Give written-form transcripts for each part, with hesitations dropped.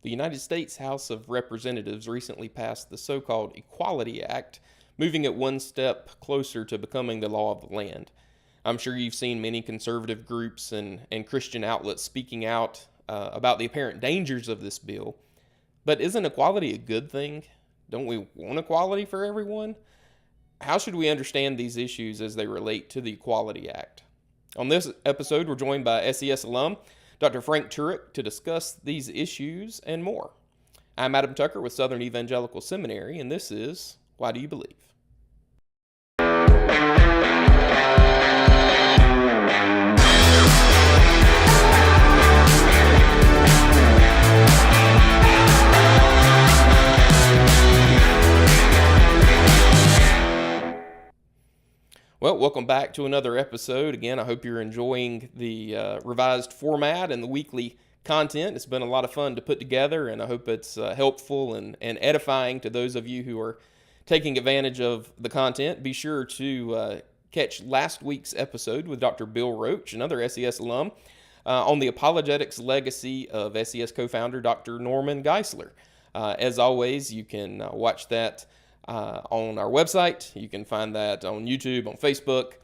The United States House of Representatives recently passed the so-called Equality Act, moving it one step closer to becoming the law of the land. I'm sure you've seen many conservative groups and Christian outlets speaking out about the apparent dangers of this bill. But isn't equality a good thing? Don't we want equality for everyone? How should we understand these issues as they relate to the Equality Act? On this episode, we're joined by SES alum, Dr. Frank Turek, to discuss these issues and more. I'm Adam Tucker with Southern Evangelical Seminary, and this is Why Do You Believe? Well, welcome back to another episode. Again, I hope you're enjoying the revised format and the weekly content. It's been a lot of fun to put together, and I hope it's helpful and edifying to those of you who are taking advantage of the content. Be sure to catch last week's episode with Dr. Bill Roach, another SES alum, on the apologetics legacy of SES co-founder Dr. Norman Geisler. As always, you can watch that on our website. You can find that on YouTube, on Facebook,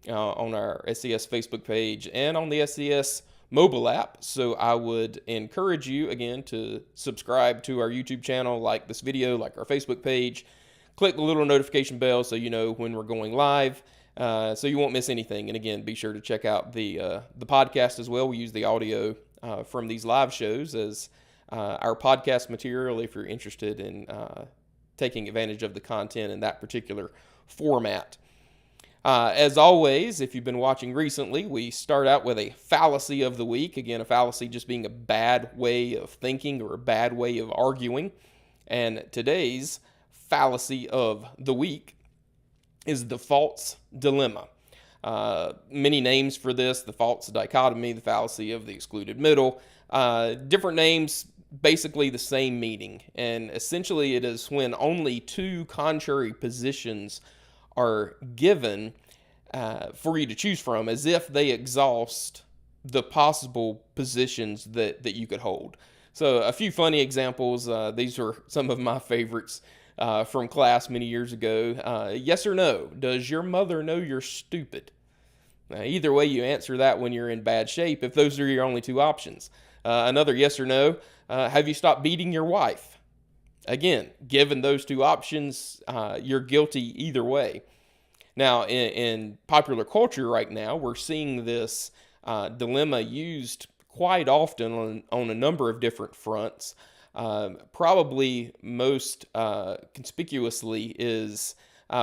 on our SES Facebook page, and on the SES mobile app. So I would encourage you, again, to subscribe to our YouTube channel, like this video, like our Facebook page. Click the little notification bell so you know when we're going live, so you won't miss anything. And again, be sure to check out the podcast as well. We use the audio from these live shows as our podcast material if you're interested in taking advantage of the content in that particular format. As always, if you've been watching recently, we start out with a fallacy of the week. Again, a fallacy just being a bad way of thinking or a bad way of arguing. And today's fallacy of the week is the false dilemma. Many names for this: the false dichotomy, the fallacy of the excluded middle, different names, basically the same meaning. And essentially it is when only two contrary positions are given for you to choose from, as if they exhaust the possible positions that you could hold. So a few funny examples. These are some of my favorites from class many years ago. Yes or no, does your mother know you're stupid? Now, either way you answer that when you're in bad shape, if those are your only two options. Another yes or no, have you stopped beating your wife? Again, given those two options, you're guilty either way. Now, in popular culture right now, we're seeing this dilemma used quite often on a number of different fronts. Probably most conspicuously is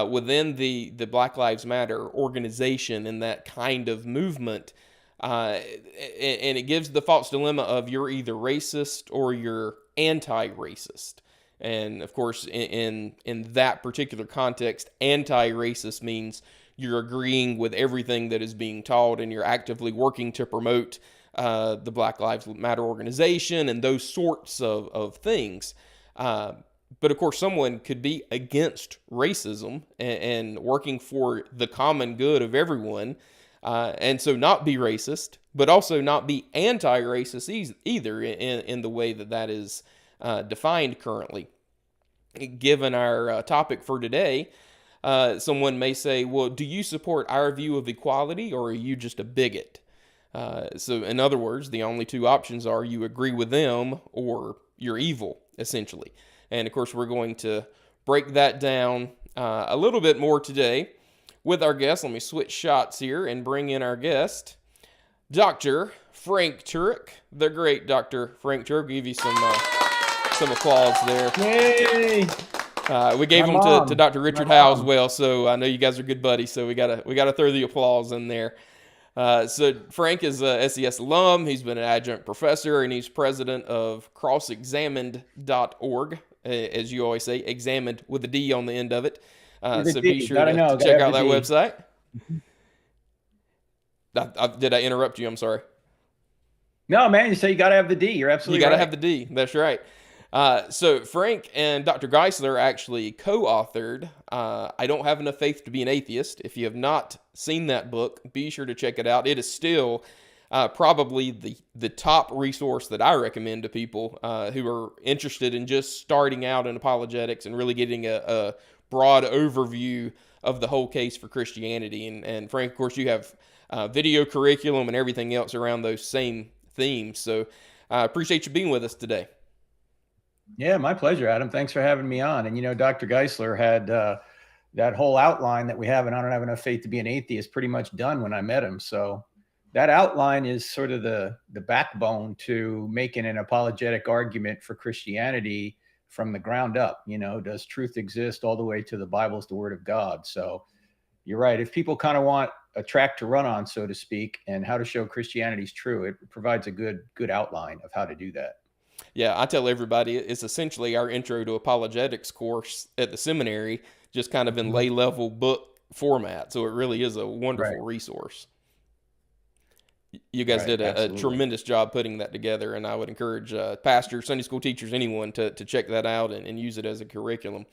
within the Black Lives Matter organization and that kind of movement. And it gives the false dilemma of you're either racist or you're anti-racist. And of course, in that particular context, anti-racist means you're agreeing with everything that is being taught and you're actively working to promote the Black Lives Matter organization and those sorts of things. But of course, someone could be against racism and working for the common good of everyone. And so not be racist, but also not be anti-racist either in the way that is defined currently. Given our topic for today, someone may say, well, do you support our view of equality or are you just a bigot? So in other words, the only two options are you agree with them or you're evil, essentially. And of course, we're going to break that down a little bit more today with our guest. Let me switch shots here and bring in our guest, Dr. Frank Turek, the great Dr. Frank Turek. Give you some applause there. Yay! We gave them to Dr. Richard Howe as well, so I know you guys are good buddies. So we gotta throw the applause in there. So Frank is a SES alum. He's been an adjunct professor, and he's president of crossexamined.org, as you always say, examined with a D on the end of it. So be sure to check out that website. Did I interrupt you? I'm sorry. No, man, you say you got to have the D. You're absolutely right. You got to have the D. That's right. So Frank and Dr. Geisler actually co-authored I Don't Have Enough Faith to Be an Atheist. If you have not seen that book, be sure to check it out. It is still probably the top resource that I recommend to people who are interested in just starting out in apologetics and really getting a broad overview of the whole case for Christianity. And Frank, of course, you have video curriculum and everything else around those same themes. So I appreciate you being with us today. Yeah, my pleasure, Adam. Thanks for having me on. And, Dr. Geisler had that whole outline that we have, and I don't have enough faith to be an atheist, pretty much done when I met him. So that outline is sort of the backbone to making an apologetic argument for Christianity from the ground up. Does truth exist all the way to the Bible's the word of God? So you're right. If people kind of want a track to run on, so to speak, and how to show Christianity's true, it provides a good outline of how to do that. Yeah, I tell everybody it's essentially our intro to apologetics course at the seminary, just kind of in lay level book format. So it really is a wonderful resource. You guys did a tremendous job putting that together, and I would encourage pastors, Sunday school teachers, anyone to check that out and use it as a curriculum.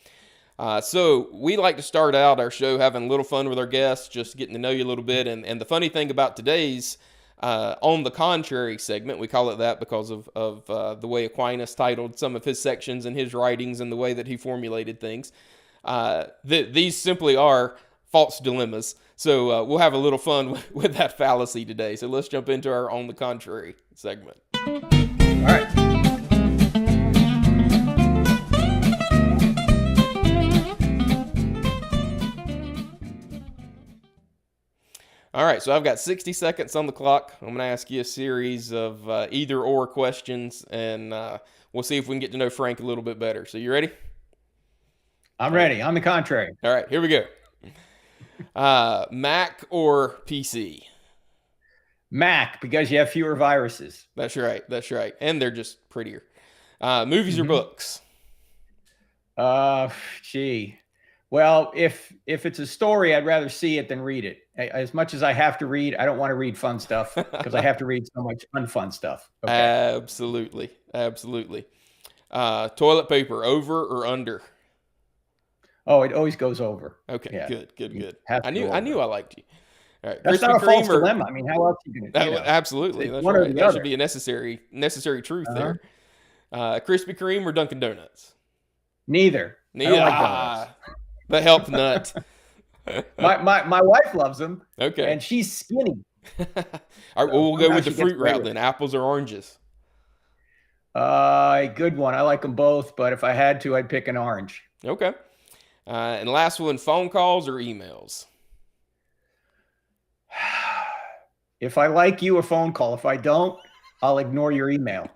So we like to start out our show having a little fun with our guests, just getting to know you a little bit. And the funny thing about today's On the Contrary segment, we call it that because of the way Aquinas titled some of his sections in his writings and the way that he formulated things. These simply are false dilemmas. So we'll have a little fun with that fallacy today. So let's jump into our On the Contrary segment. All right. All right, so I've got 60 seconds on the clock. I'm going to ask you a series of either or questions, and we'll see if we can get to know Frank a little bit better. So you ready? I'm ready. On the contrary. All right, here we go. Mac or PC? Mac, because you have fewer viruses. That's right. And they're just prettier. Movies or books? Gee. Well, if it's a story, I'd rather see it than read it. As much as I have to read, I don't want to read fun stuff because I have to read so much unfun stuff. Okay. Absolutely. Toilet paper, over or under? Oh, it always goes over. Okay, yeah. Good. I knew I liked you. All right. That's not a false dilemma. I mean, how else are you going to? Absolutely. That's right. That should be a necessary truth there. Krispy Kreme or Dunkin' Donuts? Neither. I don't like donuts. The health nut. my wife loves them. Okay. And she's skinny. All right, well, we'll go with the fruit route then. Apples or oranges? A good one. I like them both, but if I had to, I'd pick an orange. Okay. And last one, phone calls or emails? If I like you, a phone call. If I don't, I'll ignore your email.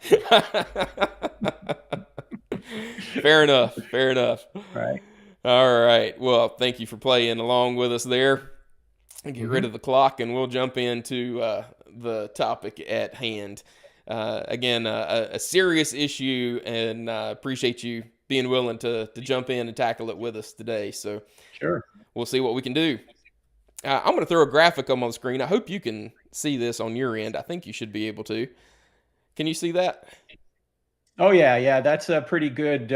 Fair enough. Right. All right. Well, thank you for playing along with us there. Get rid of the clock, and we'll jump into the topic at hand. Again, a serious issue, and appreciate you being willing to jump in and tackle it with us today. So sure, we'll see what we can do. I'm going to throw a graphic up on the screen. I hope you can see this on your end. I think you should be able to. Can you see that? Oh, yeah. That's a pretty good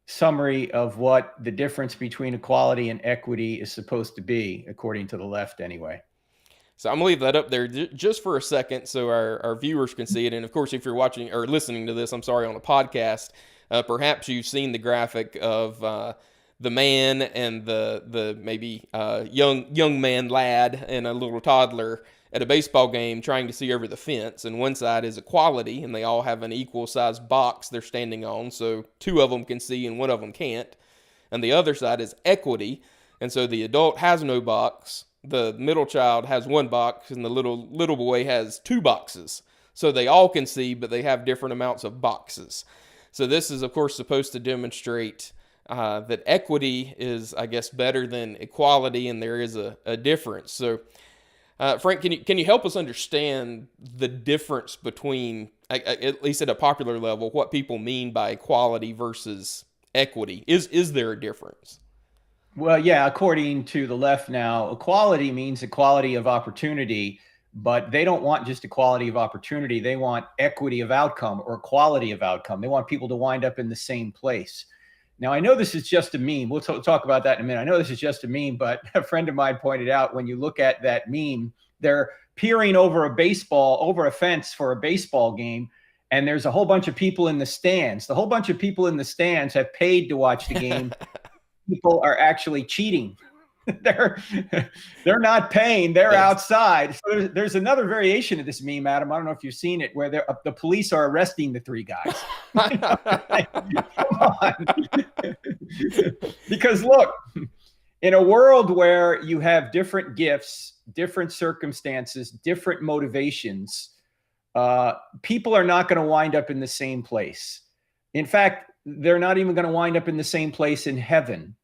summary of what the difference between equality and equity is supposed to be, according to the left anyway. So I'm going to leave that up there just for a second so our viewers can see it. And, of course, if you're watching or listening to this, on a podcast, perhaps you've seen the graphic of the man and the maybe young man lad and a little toddler at a baseball game trying to see over the fence. And one side is equality, and they all have an equal sized box they're standing on, so two of them can see and one of them can't. And the other side is equity, and so the adult has no box, the middle child has one box, and the little boy has two boxes. So they all can see, but they have different amounts of boxes. So this is, of course, supposed to demonstrate that equity is, I guess, better than equality, and there is a difference. So, Frank, can you help us understand the difference between, at least at a popular level, what people mean by equality versus equity? Is there a difference? Well, yeah, according to the left now, equality means equality of opportunity, but they don't want just equality of opportunity. They want equity of outcome or quality of outcome. They want people to wind up in the same place. Now, I know this is just a meme. We'll talk about that in a minute. I know this is just a meme, but a friend of mine pointed out when you look at that meme they're peering over a fence for a baseball game, and there's a whole bunch of people in the stands. The whole bunch of people in the stands have paid to watch the game. People are actually cheating. they're they're not paying. They're outside. So there's another variation of this meme, Adam. I don't know if you've seen it, where the police are arresting the three guys. Come on. Because look, in a world where you have different gifts, different circumstances, different motivations, people are not going to wind up in the same place. In fact, they're not even going to wind up in the same place in heaven,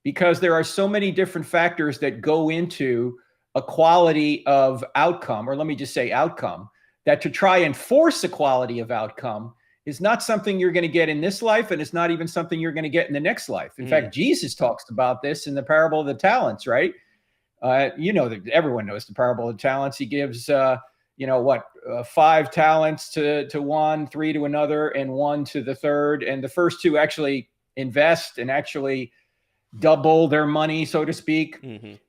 because there are so many different factors that go into a quality of outcome, or let me just say outcome, that to try and force a quality of outcome is not something you're going to get in this life, and it's not even something you're going to get in the next life. In fact, Jesus talks about this in the parable of the talents, right? Everyone knows the parable of the talents. He gives, 5 talents to one, 3 to another, and 1 to the third. And the first 2 actually invest and actually double their money, so to speak.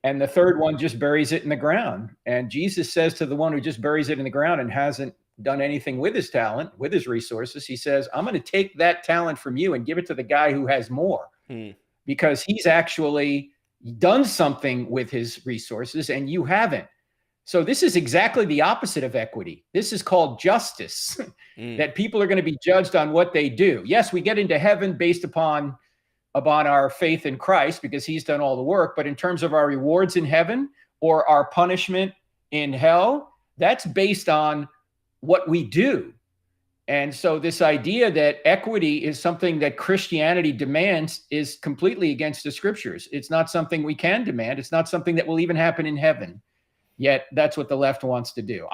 And the third one just buries it in the ground. And Jesus says to the one who just buries it in the ground and hasn't done anything with his talent, with his resources, he says, I'm going to take that talent from you and give it to the guy who has more, because he's actually done something with his resources and you haven't. So this is exactly the opposite of equity. This is called justice, that people are going to be judged on what they do. Yes, we get into heaven based upon our faith in Christ because he's done all the work. But in terms of our rewards in heaven or our punishment in hell, that's based on what we do. And so this idea that equity is something that Christianity demands is completely against the scriptures. It's not something we can demand. It's not something that will even happen in heaven. Yet that's what the left wants to do.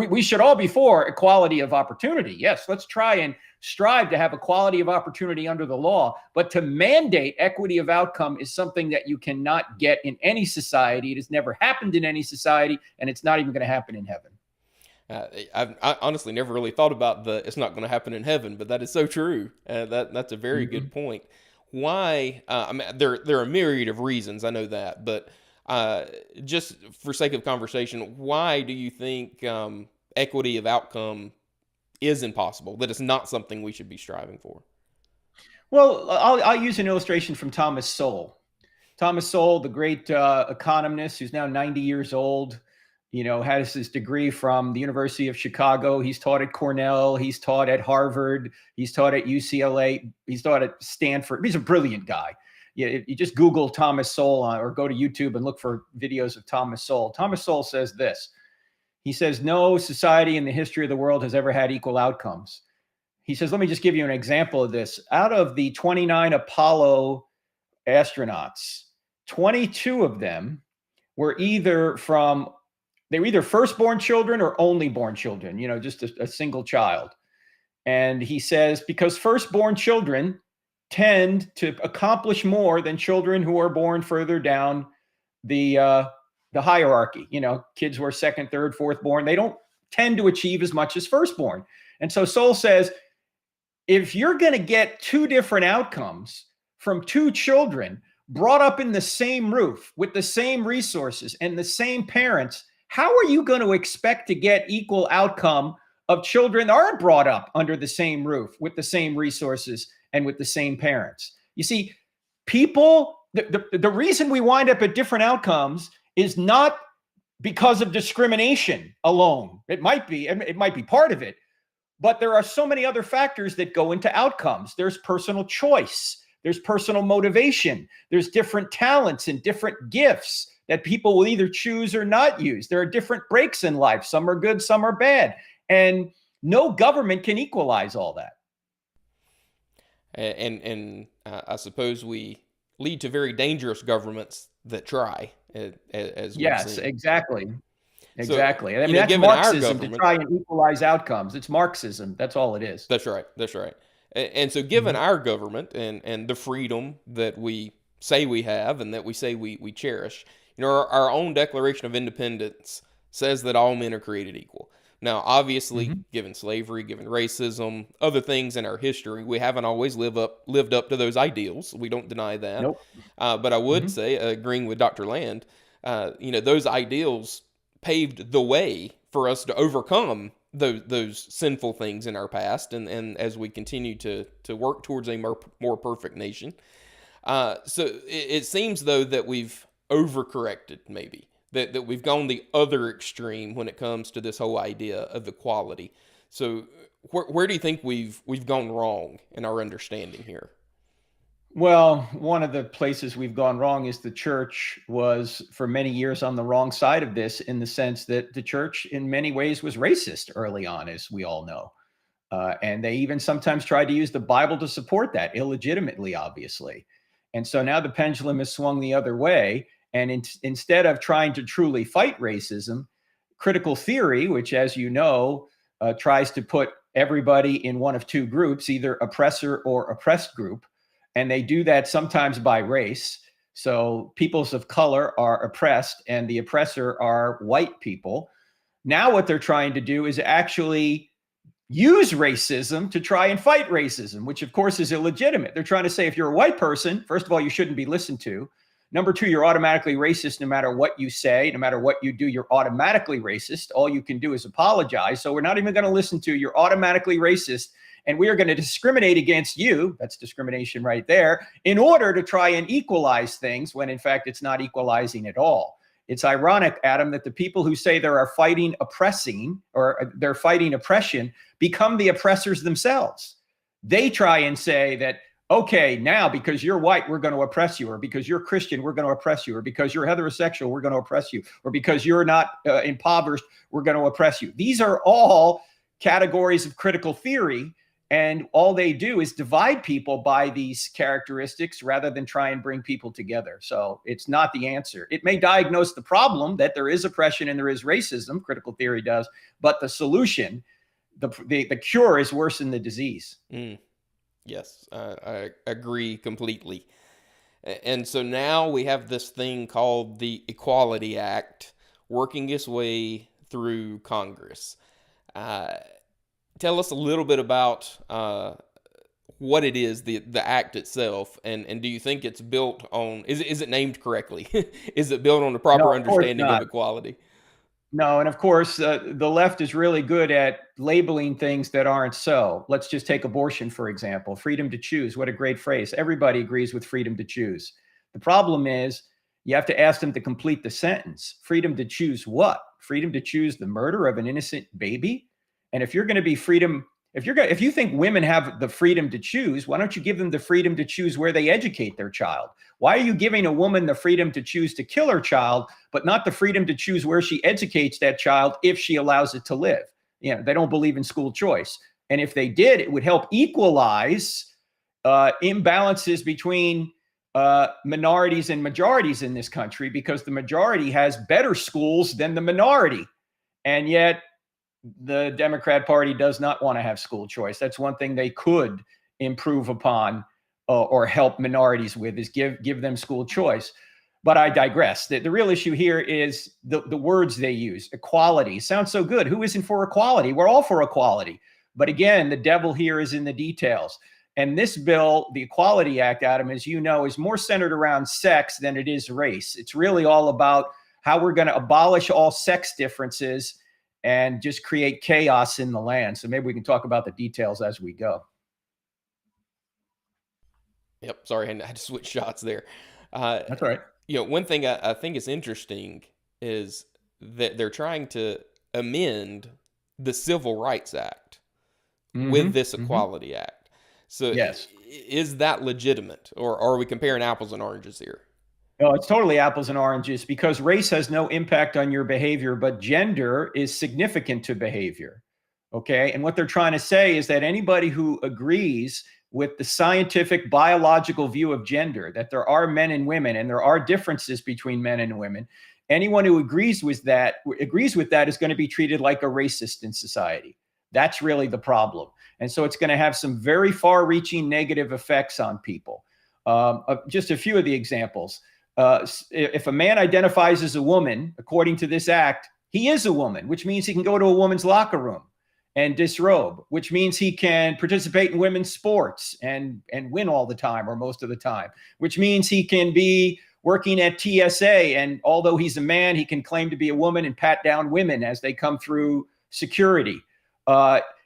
We should all be for equality of opportunity. Yes, let's try and strive to have equality of opportunity under the law. But to mandate equity of outcome is something that you cannot get in any society. It has never happened in any society, and it's not even going to happen in heaven. I honestly never really thought about it's not going to happen in heaven, but that is so true. That's a very good point. Why? I mean, there are a myriad of reasons. I know that, but just for sake of conversation, why do you think equity of outcome is impossible? That it's not something we should be striving for? Well, I'll use an illustration from Thomas Sowell. Thomas Sowell, the great economist, who's now 90 years old, has his degree from the University of Chicago. He's taught at Cornell. He's taught at Harvard. He's taught at UCLA. He's taught at Stanford. He's a brilliant guy. You just Google Thomas Sowell or go to YouTube and look for videos of Thomas Sowell. Thomas Sowell says this. He says, no society in the history of the world has ever had equal outcomes. He says, let me just give you an example of this. Out of the 29 Apollo astronauts, 22 of them were either firstborn children or only born children, just a single child. And he says, because firstborn children tend to accomplish more than children who are born further down the hierarchy. Kids who are second, third, fourth born, they don't tend to achieve as much as firstborn. And so Sowell says, if you're going to get 2 different outcomes from 2 children brought up in the same roof with the same resources and the same parents, how are you going to expect to get equal outcome of children that aren't brought up under the same roof with the same resources and with the same parents? You see, people, the reason we wind up at different outcomes is not because of discrimination alone. It might be part of it, but there are so many other factors that go into outcomes. There's personal choice. There's personal motivation. There's different talents and different gifts that people will either choose or not use. There are different breaks in life. Some are good, some are bad. And no government can equalize all that. And I suppose we lead to very dangerous governments that try, as yes, exactly. Exactly. So, I mean, that's Marxism, to try and equalize outcomes. It's Marxism. That's all it is. That's right. That's right. And so given our government and the freedom that we say we have and that we say we cherish, our own Declaration of Independence says that all men are created equal. Now, obviously, given slavery, given racism, other things in our history, we haven't always lived up to those ideals. We don't deny that. Nope. But I would say, agreeing with Dr. Land, those ideals paved the way for us to overcome those sinful things in our past, and as we continue to work towards a more perfect nation. So it seems though that we've overcorrected, maybe that we've gone the other extreme when it comes to this whole idea of equality. So where do you think we've gone wrong in our understanding here? Well, one of the places we've gone wrong is the church was for many years on the wrong side of this, in the sense that the church in many ways was racist early on, as we all know. And they even sometimes tried to use the Bible to support that, illegitimately, obviously. And so now the pendulum has swung the other way. And instead of trying to truly fight racism, critical theory, which, as you know, tries to put everybody in one of two groups, either oppressor or oppressed group. And they do that sometimes by race. So peoples of color are oppressed and the oppressor are white people. Now what they're trying to do is actually use racism to try and fight racism, which of course is illegitimate. They're trying to say, if you're a white person, first of all, you shouldn't be listened to. Number two, you're automatically racist no matter what you say, no matter what you do, you're automatically racist. All you can do is apologize. So we're not even going to listen to you. You're automatically racist. And we are going to discriminate against you. That's discrimination right there, in order to try and equalize things, when in fact it's not equalizing at all. It's ironic, Adam, that the people who say they are fighting oppressing, or they're fighting oppression, become the oppressors themselves. They try and say that, okay, now because you're white, we're going to oppress you, or because you're Christian, we're going to oppress you, or because you're heterosexual, we're going to oppress you, or because you're not impoverished, we're going to oppress you. These are all categories of critical theory. And all they do is divide people by these characteristics rather than try and bring people together. So it's not the answer. It may diagnose the problem that there is oppression and there is racism, critical theory does, but the solution, the cure, is worse than the disease. Yes, I agree completely. And so now we have this thing called the Equality Act working its way through Congress. Tell us a little bit about what it is, the act itself, and do you think it's built on, is it named correctly? Is it built on a proper understanding of equality? No, and of course, the left is really good at labeling things that aren't so. Let's just take abortion, for example. Freedom to choose. What a great phrase. Everybody agrees with freedom to choose. The problem is you have to ask them to complete the sentence. Freedom to choose what? Freedom to choose the murder of an innocent baby? And if you're going to be if you think women have the freedom to choose, why don't you give them the freedom to choose where they educate their child? Why are you giving a woman the freedom to choose to kill her child, but not the freedom to choose where she educates that child if she allows it to live? They don't believe in school choice. And if they did, it would help equalize imbalances between minorities and majorities in this country, because the majority has better schools than the minority. And yet the Democrat Party does not want to have school choice. That's one thing they could improve upon or help minorities with, is give them school choice. But I digress. The real issue here is the words they use. Equality sounds so good. Who isn't for equality? We're all for equality. But again, the devil here is in the details. And this bill, the Equality Act, Adam, as you know, is more centered around sex than it is race. It's really all about how we're going to abolish all sex differences and just create chaos in the land. So maybe we can talk about the details as we go. Yep, sorry, I had to switch shots there. That's all right. One thing I think is interesting is that they're trying to amend the Civil Rights Act with this Equality Act. So yes, is that legitimate, or are we comparing apples and oranges here? No, it's totally apples and oranges, because race has no impact on your behavior, but gender is significant to behavior. Okay. And what they're trying to say is that anybody who agrees with the scientific biological view of gender, that there are men and women and there are differences between men and women, anyone who agrees with that is going to be treated like a racist in society. That's really the problem. And so it's going to have some very far-reaching negative effects on people. Just a few of the examples. If a man identifies as a woman, according to this act, he is a woman, which means he can go to a woman's locker room and disrobe, which means he can participate in women's sports and win all the time or most of the time, which means he can be working at TSA, and although he's a man, he can claim to be a woman and pat down women as they come through security.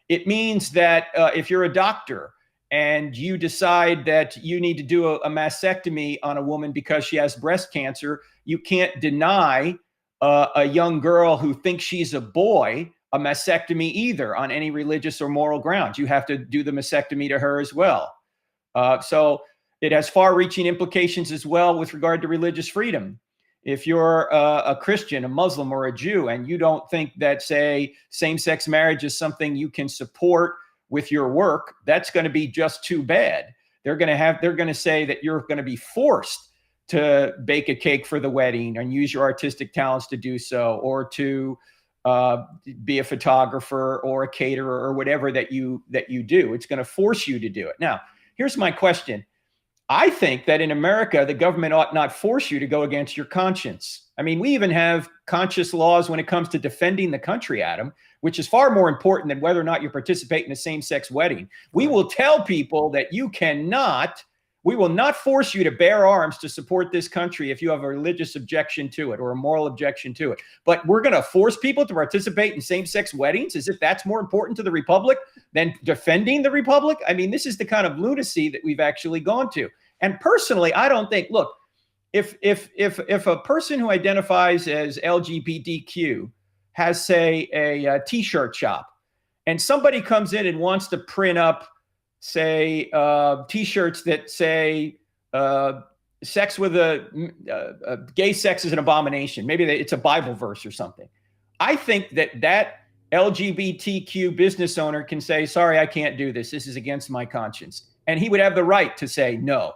It means that if you're a doctor and you decide that you need to do a mastectomy on a woman because she has breast cancer, you can't deny a young girl who thinks she's a boy a mastectomy either on any religious or moral grounds. You have to do the mastectomy to her as well. So it has far-reaching implications as well with regard to religious freedom. If you're a Christian, a Muslim, or a Jew, and you don't think that, say, same-sex marriage is something you can support with your work, that's going to be just too bad. They're going to say that you're going to be forced to bake a cake for the wedding and use your artistic talents to do so, or to be a photographer or a caterer or whatever that you do. It's going to force you to do it. Now, here's my question. I think that in America, the government ought not force you to go against your conscience. I mean, we even have conscience laws when it comes to defending the country, Adam, which is far more important than whether or not you participate in a same-sex wedding. We will tell people that we will not force you to bear arms to support this country if you have a religious objection to it or a moral objection to it. But we're going to force people to participate in same-sex weddings as if that's more important to the republic than defending the republic. I mean, this is the kind of lunacy that we've actually gone to. And personally, I don't think, look, if a person who identifies as LGBTQ has, say, a t-shirt shop, and somebody comes in and wants to print up, say, t-shirts that say sex with gay sex is an abomination. Maybe it's a Bible verse or something. I think that LGBTQ business owner can say, sorry, I can't do this. This is against my conscience. And he would have the right to say no.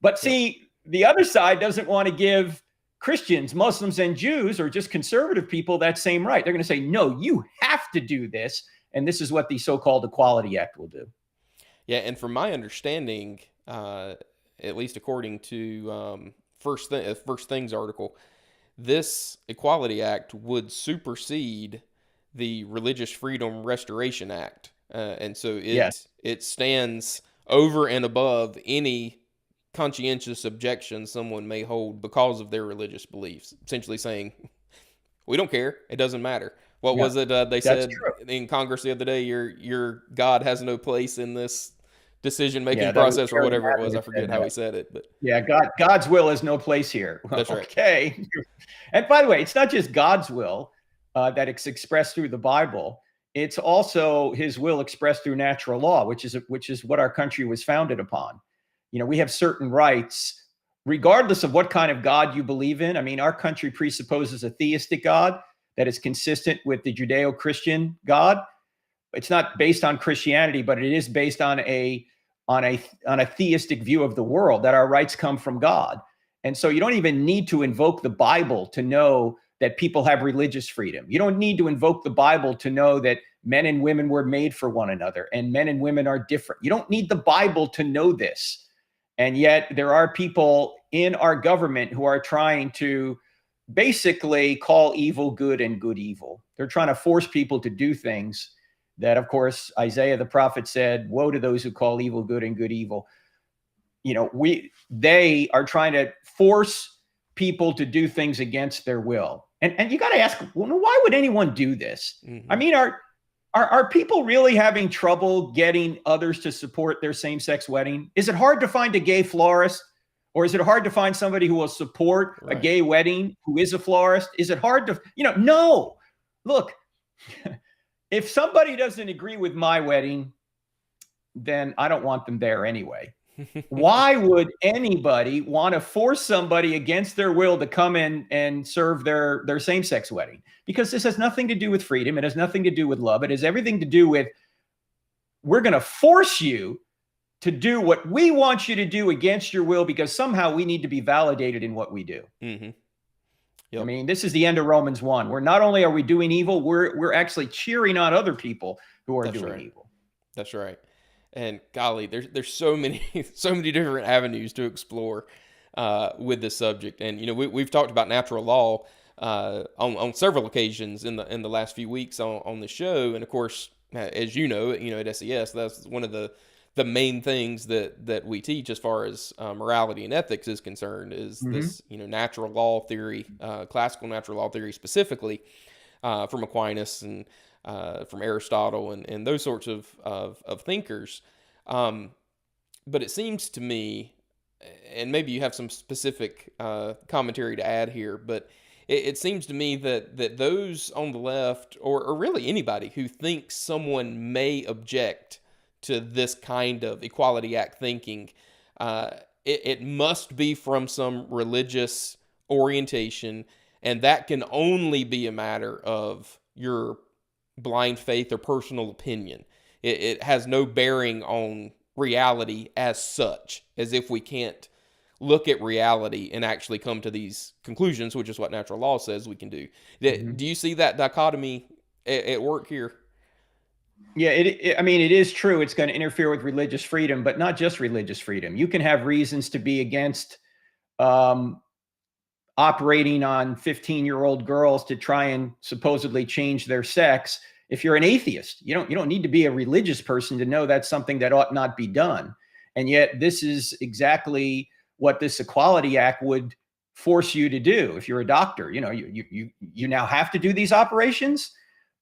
But see, the other side doesn't want to give Christians, Muslims, and Jews, or just conservative people, that same right. They're going to say, no, you have to do this. And this is what the so-called Equality Act will do. Yeah, and from my understanding, at least according to First Things article, this Equality Act would supersede the Religious Freedom Restoration Act, and so it stands over and above any conscientious objection someone may hold because of their religious beliefs. Essentially saying, we don't care; it doesn't matter. What was it they said in Congress the other day? Your God has no place in this decision-making process, or whatever it was. I forget how he said it, but yeah, God's will has no place here. That's right. Okay. And by the way, it's not just God's will that it's expressed through the Bible. It's also His will expressed through natural law, which is what our country was founded upon. You know, we have certain rights, regardless of what kind of God you believe in. I mean, our country presupposes a theistic God that is consistent with the Judeo-Christian God. It's not based on Christianity, but it is based on a theistic view of the world, that our rights come from God. And so you don't even need to invoke the Bible to know that people have religious freedom. You don't need to invoke the Bible to know that men and women were made for one another and men and women are different. You don't need the Bible to know this. And yet there are people in our government who are trying to basically call evil good and good evil. They're trying to force people to do things that, of course, Isaiah the prophet said, woe to those who call evil good and good evil. You know, they are trying to force people to do things against their will. And you got to ask, well, why would anyone do this? Mm-hmm. I mean, are people really having trouble getting others to support their same-sex wedding? Is it hard to find a gay florist? Or is it hard to find somebody who will support a gay wedding who is a florist? Is it hard to, no. Look, if somebody doesn't agree with my wedding, then I don't want them there anyway. Why would anybody want to force somebody against their will to come in and serve their same-sex wedding? Because this has nothing to do with freedom. It has nothing to do with love. It has everything to do with, we're going to force you to do what we want you to do against your will because somehow we need to be validated in what we do. Mm-hmm. Yep. I mean, this is the end of Romans 1. Where not only are we doing evil, we're actually cheering on other people who are doing evil. That's right. And golly, there's so many different avenues to explore with this subject. And we've talked about natural law on several occasions in the last few weeks on the show. And of course, as you know, at SES, that's one of the the main things that we teach as far as morality and ethics is concerned is this, natural law theory, classical natural law theory specifically, from Aquinas and from Aristotle and those sorts of thinkers. But it seems to me, and maybe you have some specific commentary to add here, but it seems to me that those on the left, or really anybody who thinks someone may object to this kind of Equality Act thinking, it must be from some religious orientation, and that can only be a matter of your blind faith or personal opinion. It has no bearing on reality as such, as if we can't look at reality and actually come to these conclusions, which is what natural law says we can do. Do you see that dichotomy at work here? Yeah, it is true. It's going to interfere with religious freedom, but not just religious freedom. You can have reasons to be against operating on 15-year-old girls to try and supposedly change their sex. If you're an atheist, you don't need to be a religious person to know that's something that ought not be done. And yet this is exactly what this Equality Act would force you to do. If you're a doctor, you now have to do these operations.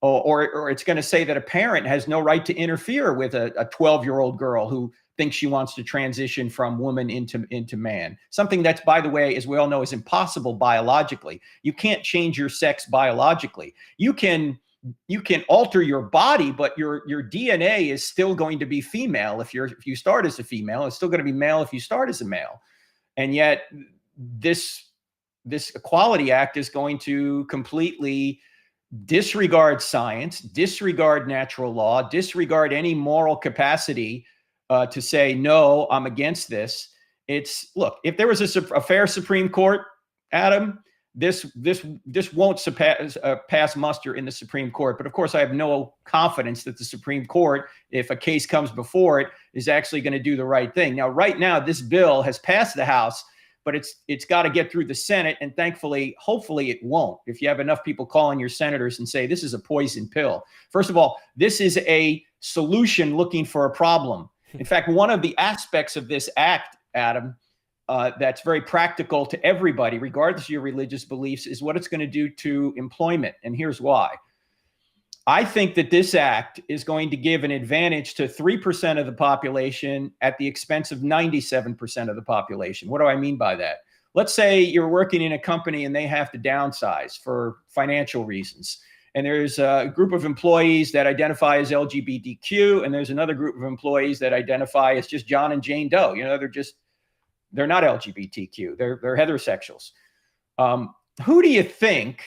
Or it's going to say that a parent has no right to interfere with a 12-year-old girl who thinks she wants to transition from woman into man. Something that's, by the way, as we all know, is impossible biologically. You can't change your sex biologically. You can alter your body, but your DNA is still going to be female. If you start as a female, it's still going to be male if you start as a male. And yet this Equality Act is going to completely disregard science, disregard natural law, disregard any moral capacity to say, no, I'm against this. Look, if there was a fair Supreme Court, Adam, this won't pass muster in the Supreme Court. But of course, I have no confidence that the Supreme Court, if a case comes before it, is actually going to do the right thing. Now, right now, this bill has passed the House, but it's got to get through the Senate, and thankfully, hopefully it won't. If you have enough people calling your senators and say, this is a poison pill. First of all, this is a solution looking for a problem. In fact, one of the aspects of this act, Adam, that's very practical to everybody, regardless of your religious beliefs, is what it's going to do to employment. And here's why. I think that this act is going to give an advantage to 3% of the population at the expense of 97% of the population. What do I mean by that? Let's say you're working in a company and they have to downsize for financial reasons. And there's a group of employees that identify as LGBTQ, and there's another group of employees that identify as just John and Jane Doe. They're not LGBTQ. They're heterosexuals. Who do you think,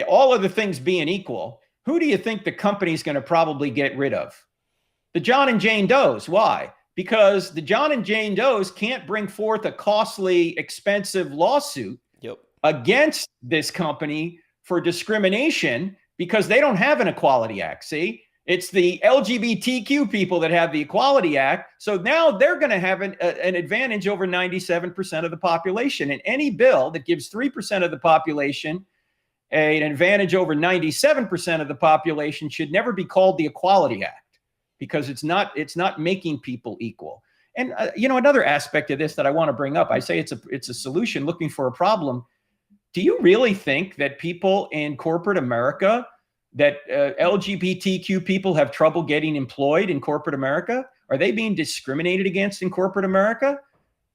all of the things being equal, who do you think the company's going to probably get rid of? The John and Jane Does. Why? Because the John and Jane Does can't bring forth a costly, expensive lawsuit against this company for discrimination because they don't have an Equality Act. See, it's the LGBTQ people that have the Equality Act. So now they're going to have an advantage over 97% of the population. And any bill that gives 3% of the population an advantage over 97% of the population should never be called the Equality Act, because it's not making people equal. And another aspect of this that I want to bring up, I say it's a solution looking for a problem. Do you really think that people in corporate America, that LGBTQ people have trouble getting employed in corporate America? Are they being discriminated against in corporate America?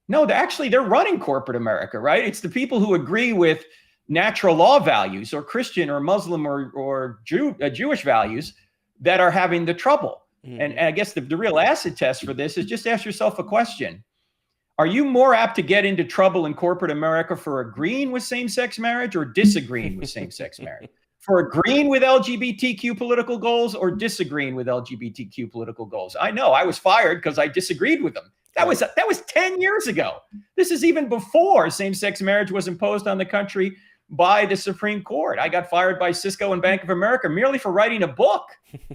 No, they're running corporate America, right? It's the people who agree with natural law values or Christian or Muslim or Jewish values that are having the trouble. And I guess the real acid test for this is just ask yourself a question. Are you more apt to get into trouble in corporate America for agreeing with same-sex marriage or disagreeing with same-sex marriage? For agreeing with LGBTQ political goals or disagreeing with LGBTQ political goals? I know I was fired because I disagreed with them. That was 10 years ago. This is even before same-sex marriage was imposed on the country by the Supreme Court. I got fired by Cisco and Bank of America merely for writing a book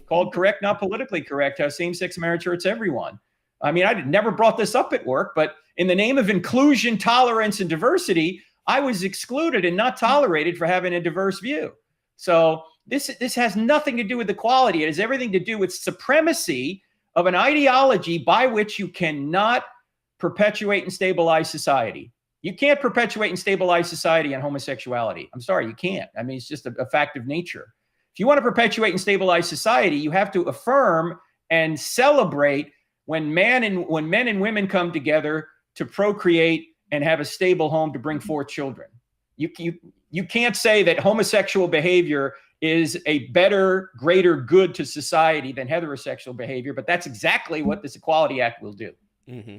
called Correct, Not Politically Correct, How Same-Sex Marriage Hurts Everyone. I mean, I never brought this up at work, but in the name of inclusion, tolerance, and diversity, I was excluded and not tolerated for having a diverse view. So this has nothing to do with equality. It has everything to do with supremacy of an ideology by which you cannot perpetuate and stabilize society. You can't perpetuate and stabilize society on homosexuality. I'm sorry, you can't. I mean, it's just a fact of nature. If you want to perpetuate and stabilize society, you have to affirm and celebrate when men and women come together to procreate and have a stable home to bring forth children. You can't say that homosexual behavior is a better, greater good to society than heterosexual behavior, but that's exactly what this Equality Act will do. Mm-hmm.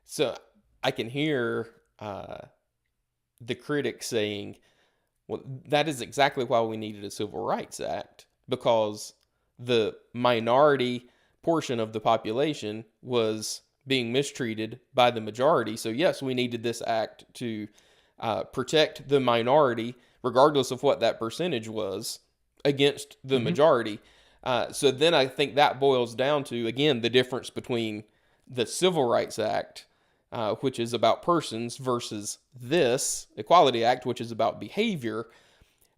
So I can hear the critics saying, well, that is exactly why we needed a Civil Rights Act, because the minority portion of the population was being mistreated by the majority. So yes, we needed this act to protect the minority, regardless of what that percentage was, against the majority. So then I think that boils down to, again, the difference between the Civil Rights Act, which is about persons, versus this Equality Act, which is about behavior.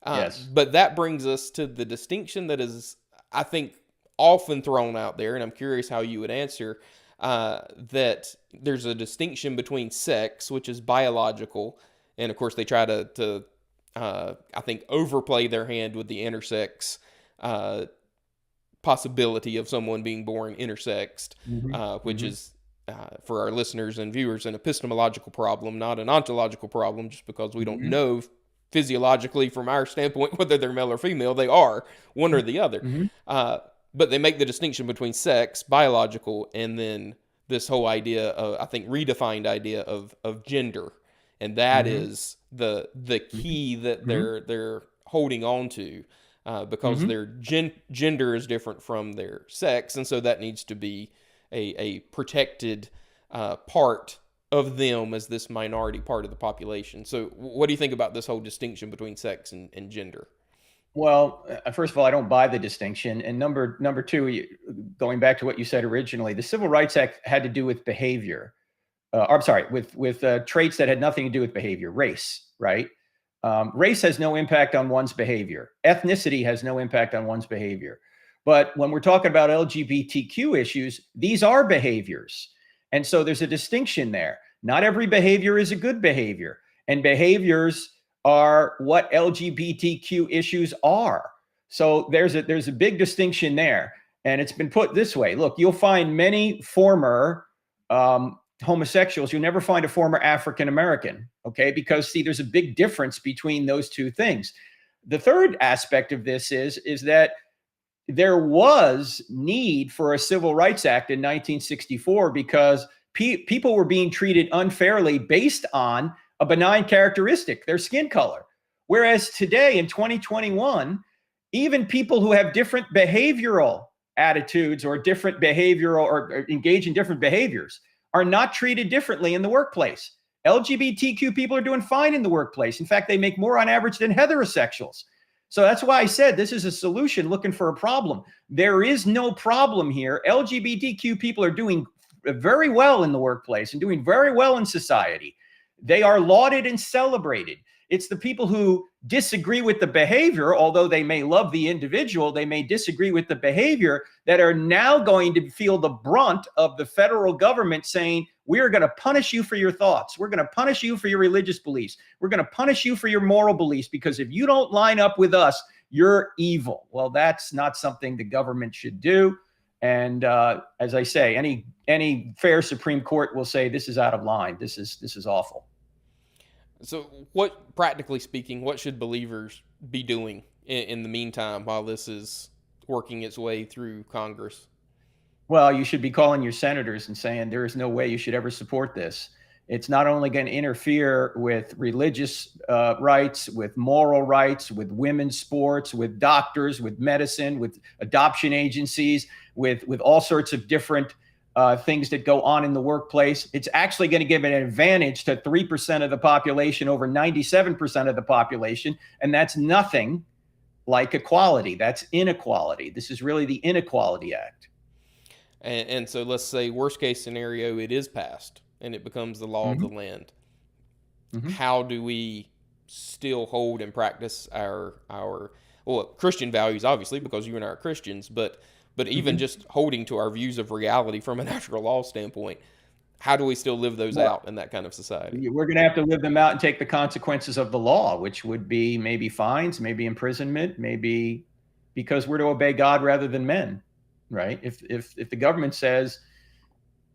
Yes. But that brings us to the distinction that is, I think, often thrown out there, and I'm curious how you would answer, that there's a distinction between sex, which is biological, and of course they try to I think, overplay their hand with the intersex possibility of someone being born intersexed, which is, for our listeners and viewers, an epistemological problem, not an ontological problem, just because we don't know physiologically from our standpoint whether they're male or female. They are one or the other. But they make the distinction between sex, biological, and then this whole idea of, I think, redefined idea of gender. And that is the key that they're holding on to, because their gender is different from their sex, and so that needs to be a protected part of them as this minority part of the population. So what do you think about this whole distinction between sex and gender? Well, first of all, I don't buy the distinction. And number two, going back to what you said originally, the Civil Rights Act had to do with behavior. I'm sorry, with traits that had nothing to do with behavior, race, right? Race has no impact on one's behavior. Ethnicity has no impact on one's behavior. But when we're talking about LGBTQ issues, these are behaviors. And so there's a distinction there. Not every behavior is a good behavior. And behaviors are what LGBTQ issues are. So there's a big distinction there. And it's been put this way. Look, you'll find many former homosexuals. You'll never find a former African American, okay? Because, see, there's a big difference between those two things. The third aspect of this is that there was need for a Civil Rights Act in 1964 because people were being treated unfairly based on a benign characteristic, their skin color. Whereas today in 2021, even people who have different behavioral attitudes or different behavioral or engage in different behaviors are not treated differently in the workplace. LGBTQ people are doing fine in the workplace. In fact, they make more on average than heterosexuals. So that's why I said this is a solution looking for a problem. There is no problem here. LGBTQ people are doing very well in the workplace and doing very well in society. They are lauded and celebrated. It's the people who disagree with the behavior, although they may love the individual, they may disagree with the behavior, that are now going to feel the brunt of the federal government saying, we're going to punish you for your thoughts. We're going to punish you for your religious beliefs. We're going to punish you for your moral beliefs, because if you don't line up with us, you're evil. Well, that's not something the government should do. And as I say, any fair Supreme Court will say this is out of line. This is awful. So what, practically speaking, what should believers be doing in the meantime while this is working its way through Congress? Well, you should be calling your senators and saying there is no way you should ever support this. It's not only going to interfere with religious rights, with moral rights, with women's sports, with doctors, with medicine, with adoption agencies, with all sorts of different things that go on in the workplace. It's actually going to give an advantage to 3% of the population over 97% of the population. And that's nothing like equality. That's inequality. This is really the Inequality Act. And so let's say worst case scenario, it is passed and it becomes the law of the land. How do we still hold and practice our well, Christian values, obviously, because you and I are Christians, but But even just holding to our views of reality from a natural law standpoint, how do we still live those out in that kind of society? We're going to have to live them out and take the consequences of the law, which would be maybe fines, maybe imprisonment, maybe because we're to obey God rather than men, right? If the government says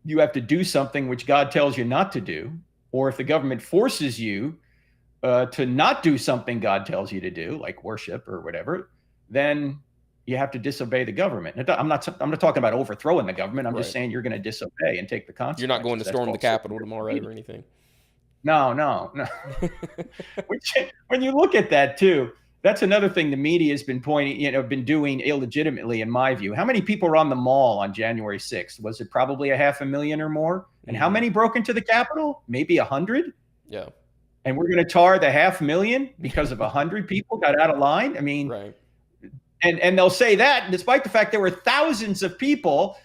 you have to do something which God tells you not to do, or if the government forces you to not do something God tells you to do, like worship or whatever, then you have to disobey the government. I'm not talking about overthrowing the government. I'm just saying you're going to disobey and take the consequences. You're not going to storm the Capitol tomorrow or anything. No. When you look at that too, that's another thing the media has been been doing illegitimately, in my view. How many people were on the mall on January 6th? Was it probably 500,000 or more? And how many broke into the Capitol? Maybe 100? Yeah. And we're going to tar the 500,000 because of 100 people got out of line? I mean, right. And they'll say that despite the fact there were thousands of people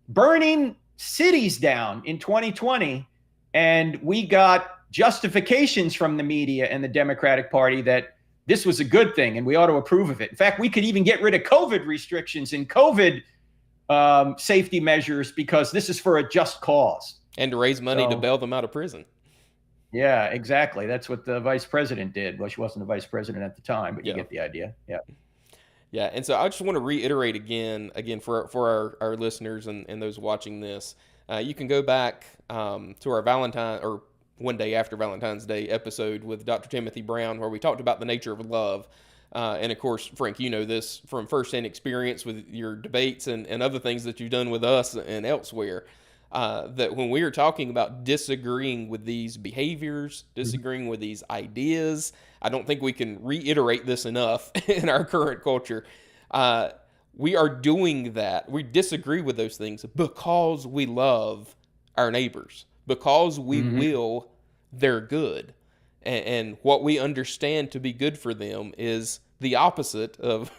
burning cities down in 2020, and we got justifications from the media and the Democratic Party that this was a good thing and we ought to approve of it. In fact, we could even get rid of COVID restrictions and COVID safety measures because this is for a just cause. And to raise money to bail them out of prison. Yeah, exactly. That's what the vice president did. Well, she wasn't the vice president at the time, but you get the idea. Yeah. Yeah, and so I just want to reiterate again for our listeners and those watching this, you can go back to our one day after Valentine's Day episode with Dr. Timothy Brown, where we talked about the nature of love. And of course, Frank, you know this from firsthand experience with your debates and other things that you've done with us and elsewhere, that when we are talking about disagreeing with these behaviors, disagreeing with these ideas, I don't think we can reiterate this enough in our current culture. We are doing that. We disagree with those things because we love our neighbors, because we will their good. And what we understand to be good for them is the opposite of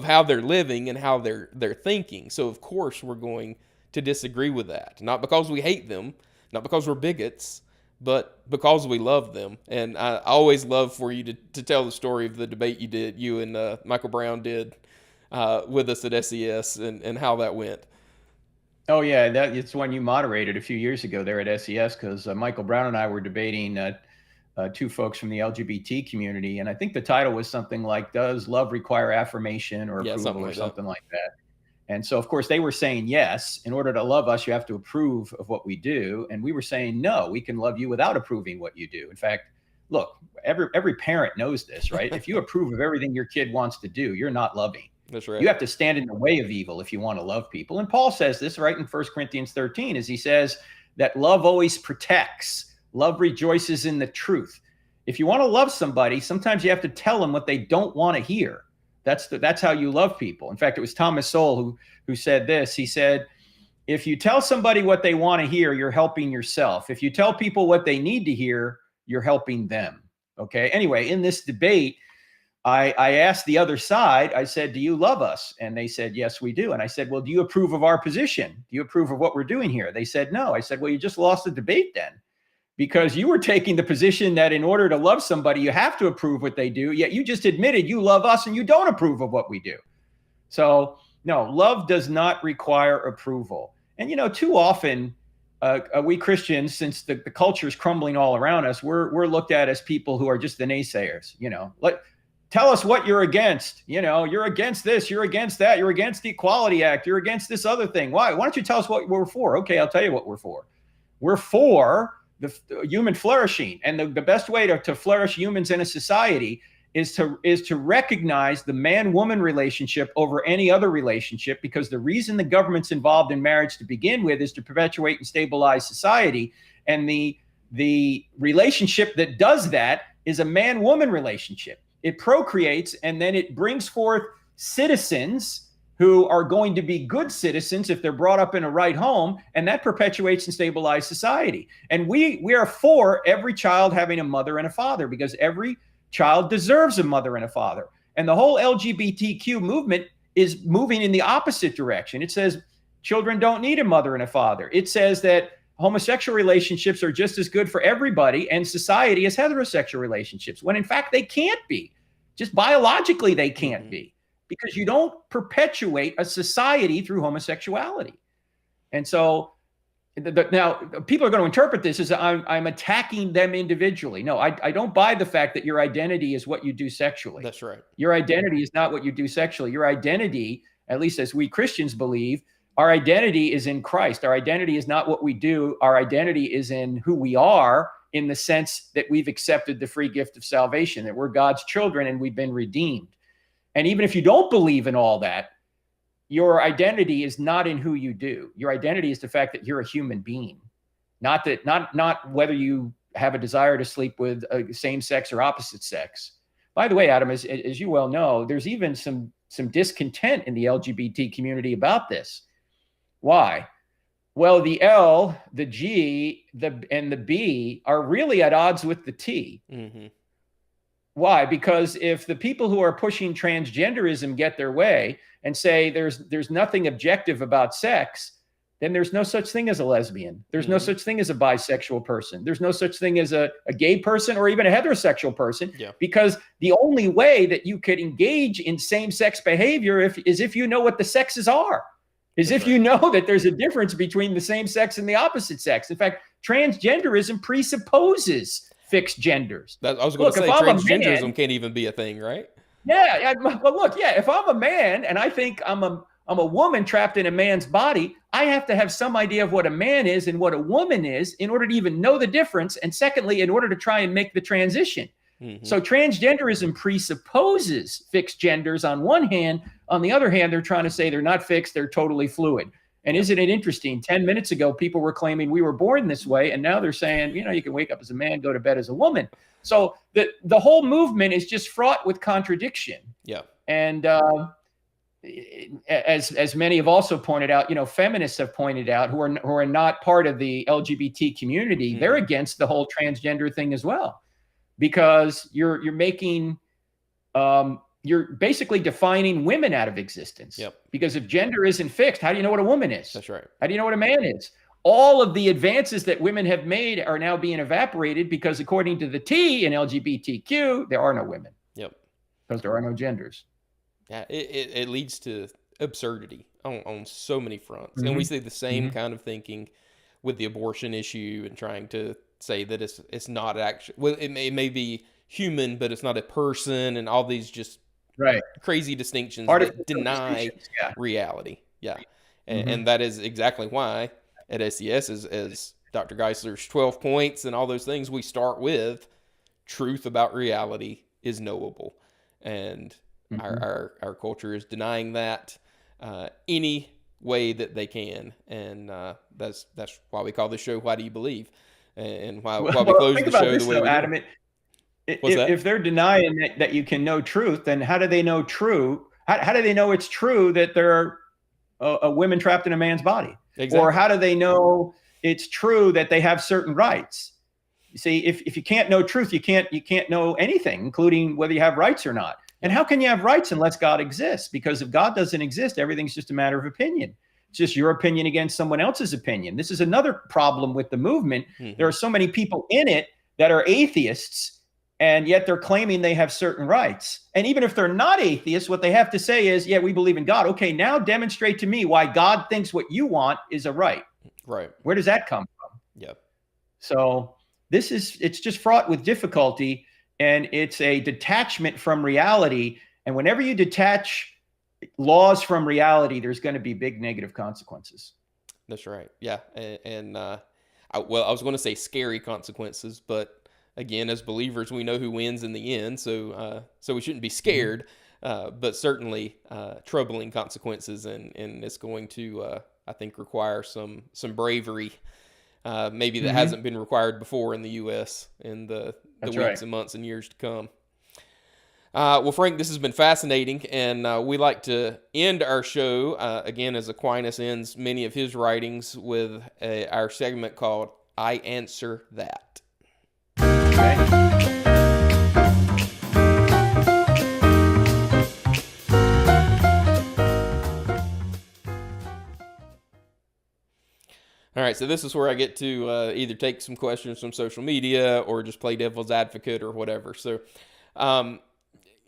how they're living and how they're thinking. So, of course, we're going to disagree with that. Not because we hate them, not because we're bigots, but because we love them. And I always love for you to tell the story of the debate you and Michael Brown did with us at SES and how that went. Oh, yeah, it's one you moderated a few years ago there at SES, because Michael Brown and I were debating two folks from the LGBT community. And I think the title was something like, does love require affirmation or approval or something like that? And so, of course, they were saying, yes, in order to love us, you have to approve of what we do. And we were saying, no, we can love you without approving what you do. In fact, look, every parent knows this, right? If you approve of everything your kid wants to do, you're not loving. That's right. You have to stand in the way of evil if you want to love people. And Paul says this right in 1 Corinthians 13, as he says that love always protects. Love rejoices in the truth. If you want to love somebody, sometimes you have to tell them what they don't want to hear. That's how you love people. In fact, it was Thomas Sowell who said this. He said, if you tell somebody what they want to hear, you're helping yourself. If you tell people what they need to hear, you're helping them. Okay. Anyway, in this debate, I asked the other side, I said, do you love us? And they said, yes, we do. And I said, well, do you approve of our position? Do you approve of what we're doing here? They said, no. I said, well, you just lost the debate then, because you were taking the position that in order to love somebody, you have to approve what they do. Yet you just admitted you love us and you don't approve of what we do. So no, love does not require approval. And, too often we Christians, since the culture is crumbling all around us, we're looked at as people who are just the naysayers, tell us what you're against. You're against this, you're against that, you're against the Equality Act, you're against this other thing. Why don't you tell us what we're for? Okay, I'll tell you what we're for. We're for the human flourishing. And the best way to flourish humans in a society is to recognize the man-woman relationship over any other relationship, because the reason the government's involved in marriage to begin with is to perpetuate and stabilize society. And the relationship that does that is a man-woman relationship. It procreates, and then it brings forth citizens who are going to be good citizens if they're brought up in a right home, and that perpetuates and stabilizes society. And we are for every child having a mother and a father, because every child deserves a mother and a father. And the whole LGBTQ movement is moving in the opposite direction. It says children don't need a mother and a father. It says that homosexual relationships are just as good for everybody, and society as heterosexual relationships, when in fact they can't be. Just biologically, they can't be. because you don't perpetuate a society through homosexuality. And so now people are going to interpret this as I'm attacking them individually. No, I don't buy the fact that your identity is what you do sexually. That's right. Your identity is not what you do sexually. Your identity, at least as we Christians believe, our identity is in Christ. Our identity is not what we do. Our identity is in who we are, in the sense that we've accepted the free gift of salvation, that we're God's children and we've been redeemed. And even if you don't believe in all that, your identity is not in who you do. Your identity is the fact that you're a human being, not whether you have a desire to sleep with a same sex or opposite sex. By the way, Adam, as you well know, there's even some discontent in the LGBT community about this. Why? Well, the L, the G, and the B are really at odds with the T. Mm-hmm. Why? Because if the people who are pushing transgenderism get their way and say there's nothing objective about sex, then there's no such thing as a lesbian. There's no such thing as a bisexual person. There's no such thing as a gay person or even a heterosexual person, because the only way that you could engage in same-sex behavior is if you know what the sexes are, if you know that there's a difference between the same sex and the opposite sex. In fact, transgenderism presupposes fixed genders. I was going to say, transgenderism can't even be a thing, right? Yeah. Well, look, if I'm a man and I think I'm a woman trapped in a man's body, I have to have some idea of what a man is and what a woman is in order to even know the difference. And secondly, in order to try and make the transition. Mm-hmm. So transgenderism presupposes fixed genders on one hand. On the other hand, they're trying to say they're not fixed, they're totally fluid. And isn't it interesting? 10 minutes ago, people were claiming we were born this way. And now they're saying, you can wake up as a man, go to bed as a woman. So the whole movement is just fraught with contradiction. Yeah. And as many have also pointed out, feminists have pointed out who are not part of the LGBT community, mm-hmm. they're against the whole transgender thing as well, because you're making you're basically defining women out of existence. Yep. Because if gender isn't fixed, how do you know what a woman is? That's right. How do you know what a man is? All of the advances that women have made are now being evaporated because according to the T in LGBTQ, there are no women. Yep. Because there are no genders. Yeah, it leads to absurdity on so many fronts. Mm-hmm. And we see the same mm-hmm. kind of thinking with the abortion issue and trying to say that it's not actually, well, it may be human, but it's not a person, and all these just crazy distinctions that deny reality. Yeah. Mm-hmm. And that is exactly why at SES, as Dr. Geisler's 12 points and all those things, we start with truth about reality is knowable. And mm-hmm. our culture is denying that any way that they can. And that's why we call this show Why Do You Believe? And why we close the show the way we do. Adam, if they're denying that you can know truth, then how do they know true? How do they know it's true that there are a women trapped in a man's body? Exactly. Or how do they know it's true that they have certain rights? You see, if you can't know truth, you can't know anything, including whether you have rights or not. And how can you have rights unless God exists? Because if God doesn't exist, everything's just a matter of opinion. It's just your opinion against someone else's opinion. This is another problem with the movement. Mm-hmm. There are so many people in it that are atheists, and yet they're claiming they have certain rights. And even if they're not atheists, what they have to say is, yeah, we believe in God. Okay, now demonstrate to me why God thinks what you want is a right. Right. Where does that come from? Yeah. So it's just fraught with difficulty, and it's a detachment from reality. And whenever you detach laws from reality, there's going to be big negative consequences. That's right. Yeah. And I was going to say scary consequences, but again, as believers, we know who wins in the end. So we shouldn't be scared, but certainly troubling consequences. And it's going to, I think, require some bravery, maybe that mm-hmm. hasn't been required before in the U.S. in the weeks and months and years to come. Well, Frank, this has been fascinating, and we like to end our show, again, as Aquinas ends many of his writings, with our segment called I Answer That. Okay. All right, so this is where I get to either take some questions from social media or just play devil's advocate or whatever. So,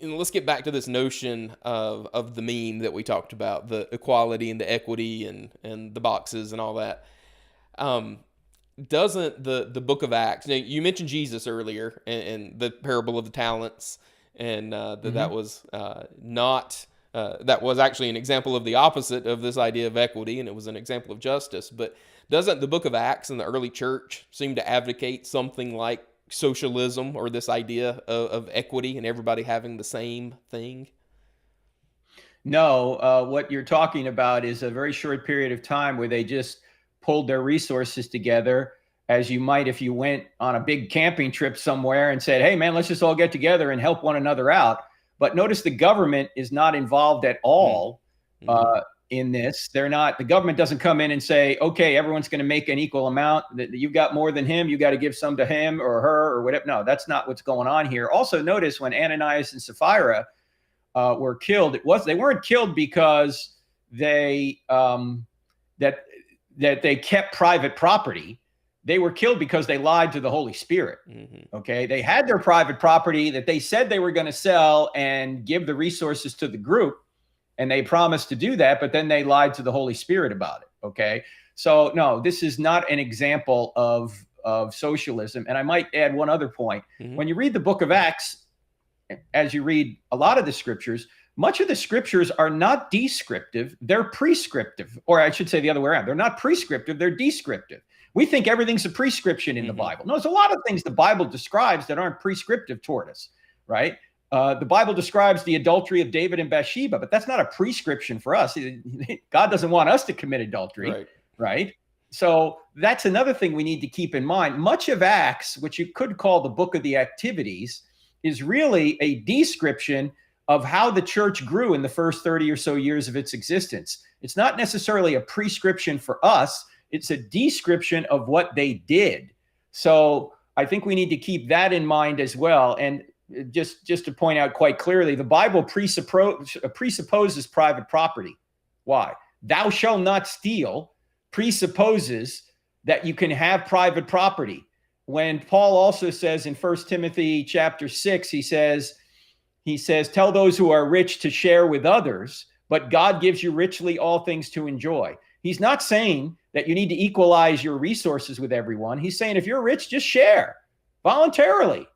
let's get back to this notion of the mean that we talked about, the equality and the equity and the boxes and all that. Doesn't the book of Acts, now you mentioned Jesus earlier and the parable of the talents, and that was not, that was actually an example of the opposite of this idea of equity, and it was an example of justice. But doesn't the book of Acts and the early church seem to advocate something like socialism, or this idea of equity and everybody having the same thing? No, what you're talking about is a very short period of time where they just pulled their resources together, as you might if you went on a big camping trip somewhere and said, hey, man, let's just all get together and help one another out. But notice the government is not involved at all in this. They're not. The government doesn't come in and say, okay, everyone's going to make an equal amount. You've got more than him, you got to give some to him or her or whatever. No, that's not what's going on here. Also, notice when Ananias and Sapphira were killed, they weren't killed because they that they kept private property. They were killed because they lied to the Holy Spirit. Okay, they had their private property that they said they were going to sell and give the resources to the group, and they promised to do that, but then they lied to the Holy Spirit about it. Okay, so no, this is not an example of socialism. And I might add one other point. When you read the book of Acts, as you read a lot of the scriptures, much of the scriptures are not descriptive, they're prescriptive. Or I should say the other way around. They're not prescriptive, they're descriptive. We think everything's a prescription in the Bible. No, there's a lot of things the Bible describes that aren't prescriptive toward us, right? The Bible describes the adultery of David and Bathsheba, but that's not a prescription for us. God doesn't want us to commit adultery, right? So that's another thing we need to keep in mind. Much of Acts, which you could call the book of the activities, is really a description of how the church grew in the first 30 or so years of its existence. It's not necessarily a prescription for us. It's a description of what they did. So I think we need to keep that in mind as well. And just to point out quite clearly, the Bible presupposes private property. Why? Thou shalt not steal presupposes that you can have private property. When Paul also says in 1 Timothy chapter 6, he says, tell those who are rich to share with others, but God gives you richly all things to enjoy. He's not saying that you need to equalize your resources with everyone. He's saying if you're rich, just share voluntarily.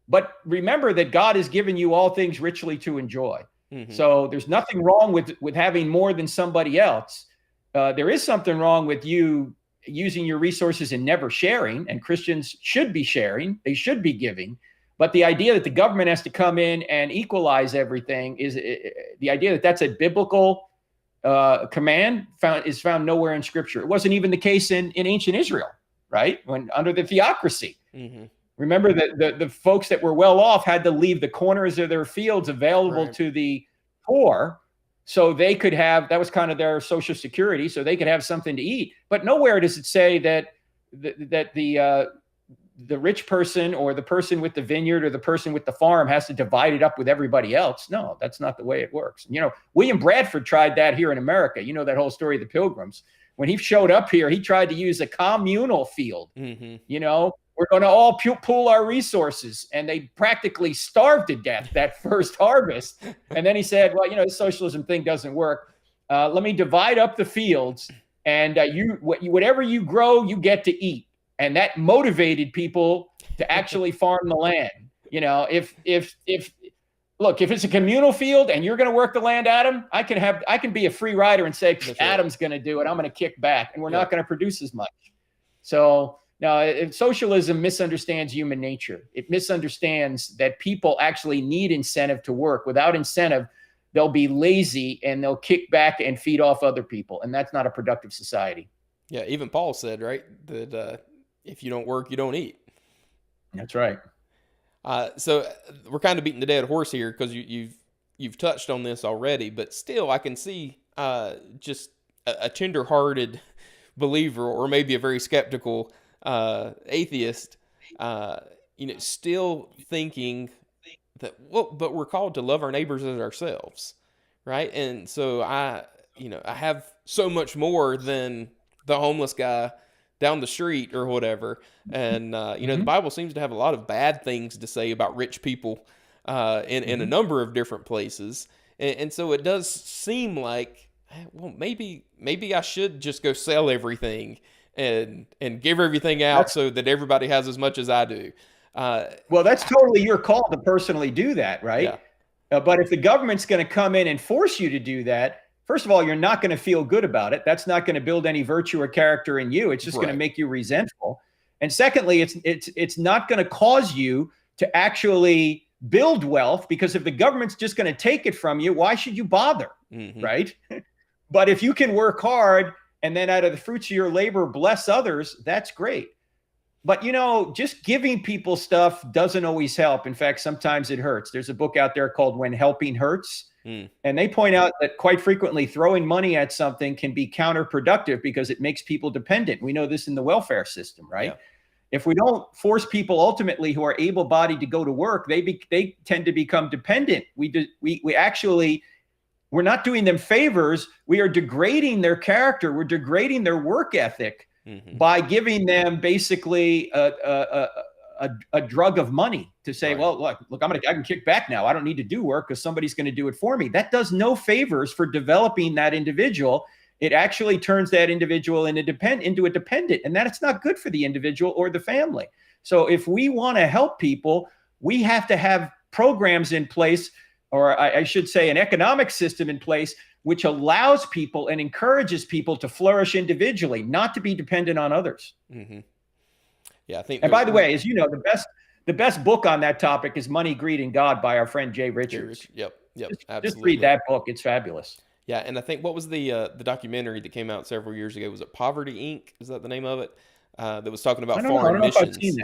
But remember that God has given you all things richly to enjoy. So there's nothing wrong with having more than somebody else. There is something wrong with you using your resources and never sharing, and Christians should be sharing. They should be giving. But the idea that the government has to come in and equalize everything is the idea that that's a biblical command is found nowhere in Scripture. It wasn't even the case in ancient Israel, right? When under the theocracy. Remember that the folks that were well off had to leave the corners of their fields available to the poor, so they could have, that was kind of their social security, so they could have something to eat. But nowhere does it say that the rich person or the person with the vineyard or the person with the farm has to divide it up with everybody else. No, that's not the way it works. You know, William Bradford tried that here in America. You know that whole story of the Pilgrims. When he showed up here, he tried to use a communal field. You know, we're going to all pool our resources. And they practically starved to death that first harvest. And then he said, well, you know, the socialism thing doesn't work. Let me divide up the fields, and whatever you grow, you get to eat. And that motivated people to actually farm the land. You know, if it's a communal field and you're going to work the land, Adam, I can be a free rider and say, Adam's going to do it. I'm going to kick back, and we're not going to produce as much. So now, socialism misunderstands human nature. It misunderstands that people actually need incentive to work. Without incentive, they'll be lazy and they'll kick back and feed off other people. And that's not a productive society. Yeah, even Paul said, right, that if you don't work, you don't eat. That's right. So we're kind of beating the dead horse here because you've touched on this already, but still I can see just a tender-hearted believer, or maybe a very skeptical atheist, still thinking that, well, but we're called to love our neighbors as ourselves, right? And so I have so much more than the homeless guy down the street or whatever. And, the Bible seems to have a lot of bad things to say about rich people. in a number of different places. And so it does seem like, well, maybe I should just go sell everything and give everything out so that everybody has as much as I do. Well, that's totally your call to personally do that, right? Yeah. But if the government's going to come in and force you to do that, first of all, you're not going to feel good about it. That's not going to build any virtue or character in you. It's just going to make you resentful. And secondly, it's not going to cause you to actually build wealth, because if the government's just going to take it from you, why should you bother? Right? But if you can work hard and then out of the fruits of your labor bless others, that's great. But, just giving people stuff doesn't always help. In fact, sometimes it hurts. There's a book out there called When Helping Hurts. And they point out that quite frequently throwing money at something can be counterproductive because it makes people dependent. We know this in the welfare system, right? Yeah. If we don't force people ultimately who are able-bodied to go to work, they tend to become dependent. We're not doing them favors. We are degrading their character. We're degrading their work ethic by giving them basically a drug of money to say, well, look, I can kick back now. I don't need to do work because somebody's going to do it for me. That does no favors for developing that individual. It actually turns that individual into a dependent, and that's not good for the individual or the family. So if we want to help people, we have to have programs in place, or I should say an economic system in place, which allows people and encourages people to flourish individually, not to be dependent on others. Yeah, I think. And by the way, as you know, the best book on that topic is Money, Greed, and God by our friend Jay Richards. Yep, absolutely. Just read that book; it's fabulous. Yeah, and I think, what was the documentary that came out several years ago? Was it Poverty Inc.? Is that the name of it? That was talking about foreign missions. I don't know if I've seen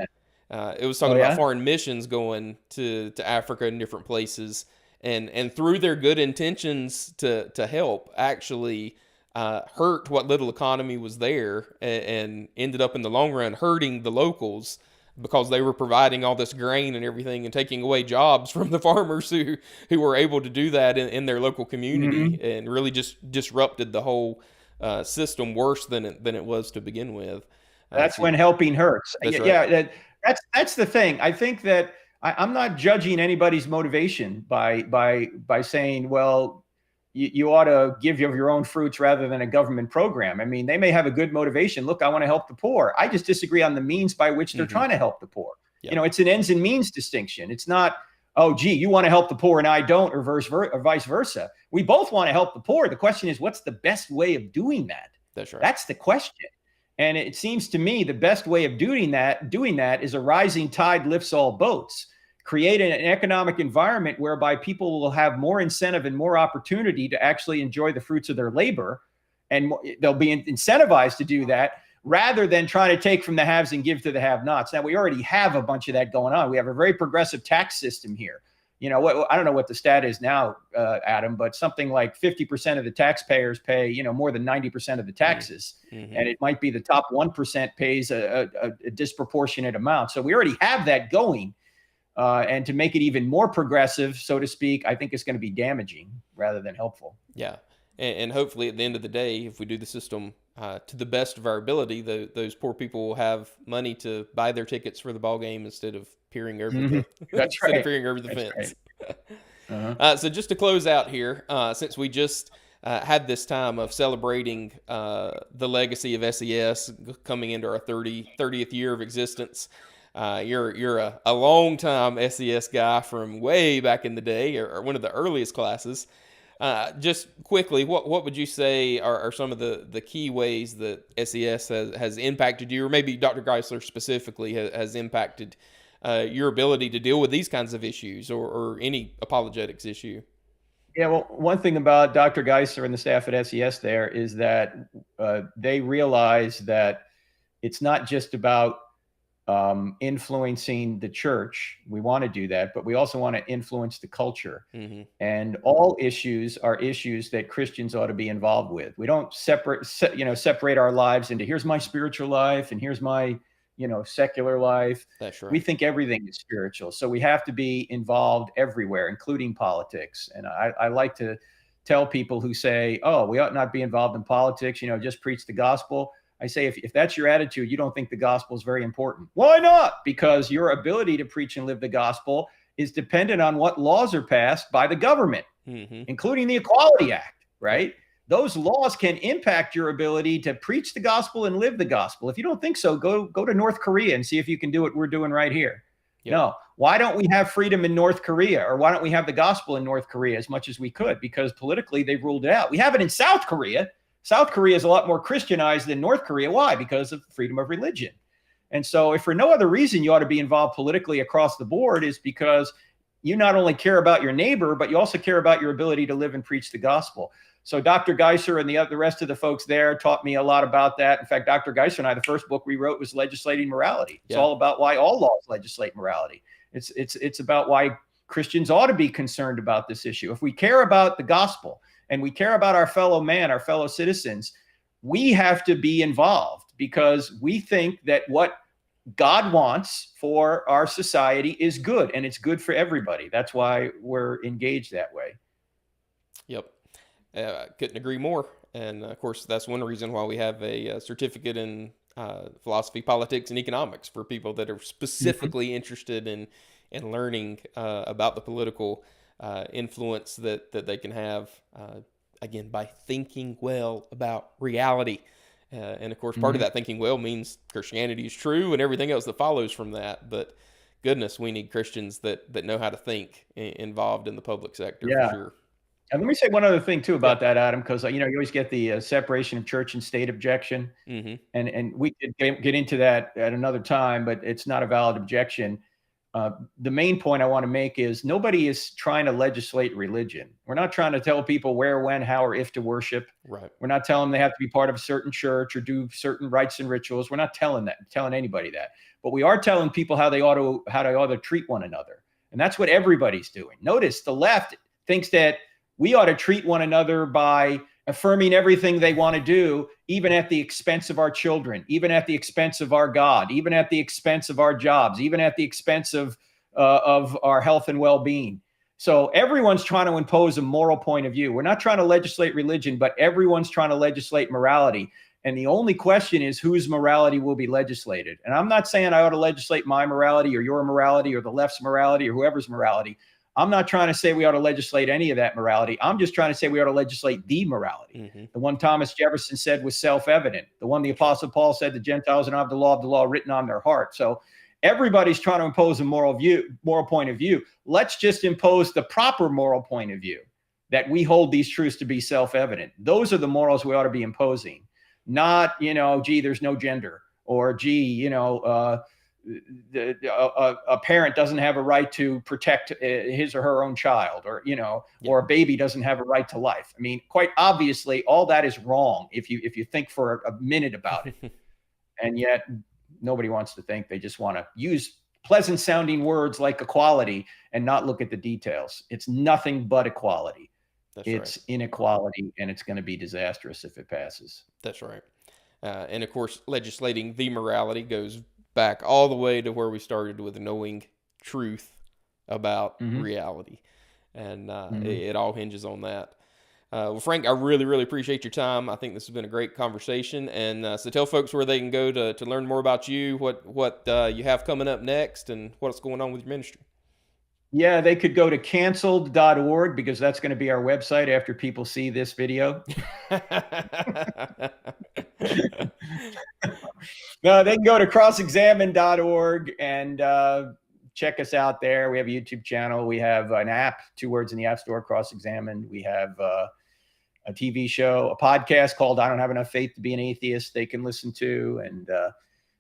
that. It was talking about foreign missions going to Africa and different places, and through their good intentions to help, actually hurt what little economy was there, and ended up in the long run hurting the locals, because they were providing all this grain and everything and taking away jobs from the farmers who were able to do that in their local community, and really just disrupted the whole system worse than it was to begin with. That's when helping hurts. That's right. Yeah, that's the thing. I think that I'm not judging anybody's motivation by saying, well, you ought to give of your own fruits rather than a government program. I mean, they may have a good motivation. Look, I want to help the poor. I just disagree on the means by which they're trying to help the poor. Yep. It's an ends and means distinction. It's not, oh, gee, you want to help the poor and I don't, or vice versa. We both want to help the poor. The question is, what's the best way of doing that? That's right. That's the question. And it seems to me the best way of doing that is a rising tide lifts all boats. Create an economic environment whereby people will have more incentive and more opportunity to actually enjoy the fruits of their labor, and they'll be incentivized to do that, rather than trying to take from the haves and give to the have-nots. Now, we already have a bunch of that going on. We have a very progressive tax system here. I don't know what the stat is now, Adam, but something like 50% of the taxpayers pay, more than 90% of the taxes. And it might be the top 1% pays a disproportionate amount. So we already have that going. And to make it even more progressive, so to speak, I think it's going to be damaging rather than helpful. Yeah. And hopefully at the end of the day, if we do the system to the best of our ability, those poor people will have money to buy their tickets for the ball game instead of peering over the fence. Right. So just to close out here, since we just had this time of celebrating the legacy of SES coming into our 30th year of existence, you're a long time SES guy from way back in the day, or one of the earliest classes. Just quickly, what would you say are some of the key ways that SES has impacted you, or maybe Dr. Geisler specifically has impacted your ability to deal with these kinds of issues, or any apologetics issue? Yeah, well, one thing about Dr. Geisler and the staff at SES there is that they realize that it's not just about influencing the church. We want to do that, but we also want to influence the culture. And all issues are issues that Christians ought to be involved with. We don't separate our lives into, here's my spiritual life and here's my, secular life. That's right. We think everything is spiritual. So we have to be involved everywhere, including politics. And I like to tell people who say, oh, we ought not be involved in politics, just preach the gospel. I say, if that's your attitude, you don't think the gospel is very important. Why not? Because your ability to preach and live the gospel is dependent on what laws are passed by the government, Mm-hmm. including the Equality Act, right? Those laws can impact your ability to preach the gospel and live the gospel. If you don't think so, go to North Korea and see if you can do what we're doing right here. Yep. No. Why don't we have freedom in North Korea? Or why don't we have the gospel in North Korea as much as we could? Because politically they've ruled it out. We have it in South Korea. South Korea is a lot more Christianized than North Korea. Why? Because of freedom of religion. And so if for no other reason you ought to be involved politically across the board, is because you not only care about your neighbor, but you also care about your ability to live and preach the gospel. So Dr. Geisler and the rest of the folks there taught me a lot about that. In fact, Dr. Geisler and I, the first book we wrote was Legislating Morality. It's all about why all laws legislate morality. It's about why Christians ought to be concerned about this issue. If we care about the gospel and we care about our fellow man, our fellow citizens, we have to be involved, because we think that what God wants for our society is good, and it's good for everybody. That's why we're engaged that way. Yep. Couldn't agree more. And of course, that's one reason why we have a certificate in philosophy, politics, and economics for people that are specifically interested in learning about the political influence that they can have, again, by thinking well about reality. And of course, part of that thinking well means Christianity is true and everything else that follows from that. But goodness, we need Christians that know how to think involved in the public sector, for sure. And let me say one other thing too about that, Adam, because you always get the separation of church and state objection, and we could get into that at another time, but it's not a valid objection. The main point I want to make is nobody is trying to legislate religion. We're not trying to tell people where, when, how, or if to worship. Right. We're not telling them they have to be part of a certain church or do certain rites and rituals. We're not telling anybody that. But we are telling people how they ought to treat one another. And that's what everybody's doing. Notice the left thinks that we ought to treat one another by affirming everything they want to do, even at the expense of our children, even at the expense of our God, even at the expense of our jobs, even at the expense of our health and well-being. So everyone's trying to impose a moral point of view. We're not trying to legislate religion, but everyone's trying to legislate morality. And the only question is whose morality will be legislated. And I'm not saying I ought to legislate my morality or your morality or the left's morality or whoever's morality. I'm not trying to say we ought to legislate any of that morality. I'm just trying to say we ought to legislate the morality. The one Thomas Jefferson said was self-evident. The one the Apostle Paul said the Gentiles don't have the law of the law written on their heart. So everybody's trying to impose a moral point of view. Let's just impose the proper moral point of view, that we hold these truths to be self-evident. Those are the morals we ought to be imposing. Not, gee, there's no gender, or gee, a parent doesn't have a right to protect his or her own child, or or a baby doesn't have a right to life. I mean, quite obviously, all that is wrong if you think for a minute about it. And yet nobody wants to think. They just want to use pleasant sounding words like equality and not look at the details. It's nothing but equality. It's inequality, and it's going to be disastrous if it passes. That's right. And of course, legislating the morality goes back all the way to where we started with knowing truth about reality. And it all hinges on that. Well, Frank, I really, really appreciate your time. I think this has been a great conversation. And so tell folks where they can go to learn more about you, what you have coming up next, and what's going on with your ministry. Yeah, they could go to canceled.org, because that's going to be our website after people see this video. No, they can go to crossexamine.org and check us out there. We have a YouTube channel. We have an app, 2 words in the App Store, Cross Examined. We have a TV show, a podcast called I Don't Have Enough Faith to Be an Atheist they can listen to. And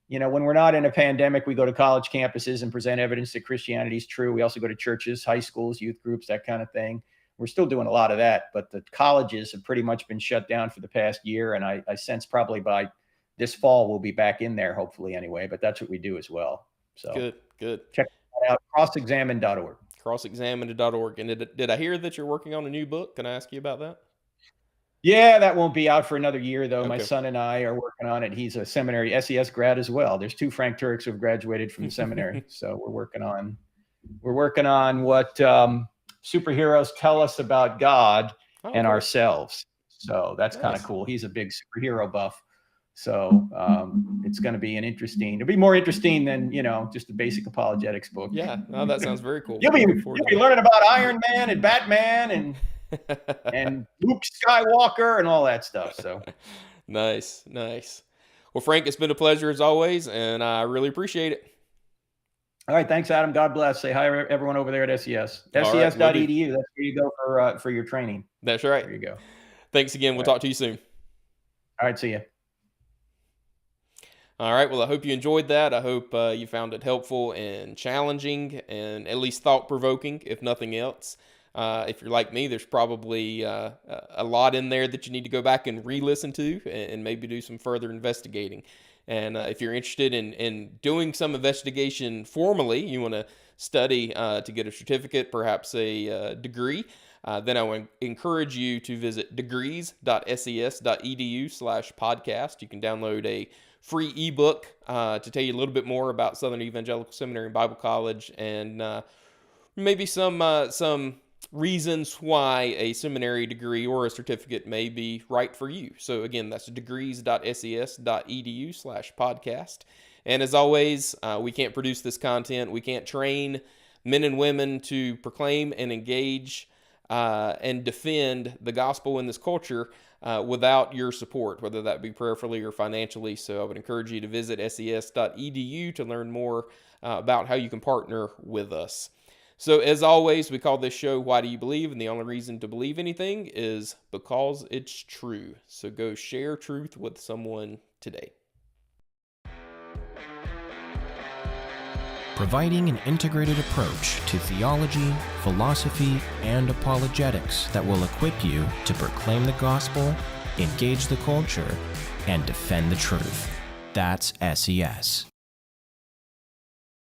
when we're not in a pandemic, we go to college campuses and present evidence that Christianity is true. We also go to churches, high schools, youth groups, that kind of thing. We're still doing a lot of that, but the colleges have pretty much been shut down for the past year. And I sense probably by this fall, we'll be back in there, hopefully anyway, but that's what we do as well. So good. Check that out, crossexamine.org. Crossexamine.org. And did I hear that you're working on a new book? Can I ask you about that? Yeah, that won't be out for another year, though. Okay. My son and I are working on it. He's a seminary SES grad as well. There's 2 Frank Tureks who have graduated from the seminary. So we're working on what superheroes tell us about God and ourselves. So that's kind of cool. He's a big superhero buff. So it's going to be it'll be more interesting than, just a basic apologetics book. Yeah, no, that sounds very cool. You'll be learning about Iron Man and Batman and Luke Skywalker and all that stuff. So nice. Well, Frank, it's been a pleasure as always, and I really appreciate it. All right, thanks, Adam. God bless. Say hi, everyone over there at SES. SES.edu. That's where you go for your training. That's right. There you go. Thanks again. We'll talk to you soon. All right, see you. All right. Well, I hope you enjoyed that. I hope you found it helpful and challenging and at least thought-provoking, if nothing else. If you're like me, there's probably a lot in there that you need to go back and re-listen to and maybe do some further investigating. And if you're interested in doing some investigation formally, you want to study to get a certificate, perhaps a degree, then I would encourage you to visit degrees.ses.edu/podcast. You can download a free ebook to tell you a little bit more about Southern Evangelical Seminary and Bible College, and maybe some reasons why a seminary degree or a certificate may be right for you. So again, that's degrees.ses.edu/podcast. And as always, we can't produce this content. We can't train men and women to proclaim and engage and defend the gospel in this culture without your support, whether that be prayerfully or financially. So I would encourage you to visit ses.edu to learn more about how you can partner with us. So as always, we call this show, Why Do You Believe? And the only reason to believe anything is because it's true. So go share truth with someone today. Providing an integrated approach to theology, philosophy, and apologetics that will equip you to proclaim the gospel, engage the culture, and defend the truth. That's SES.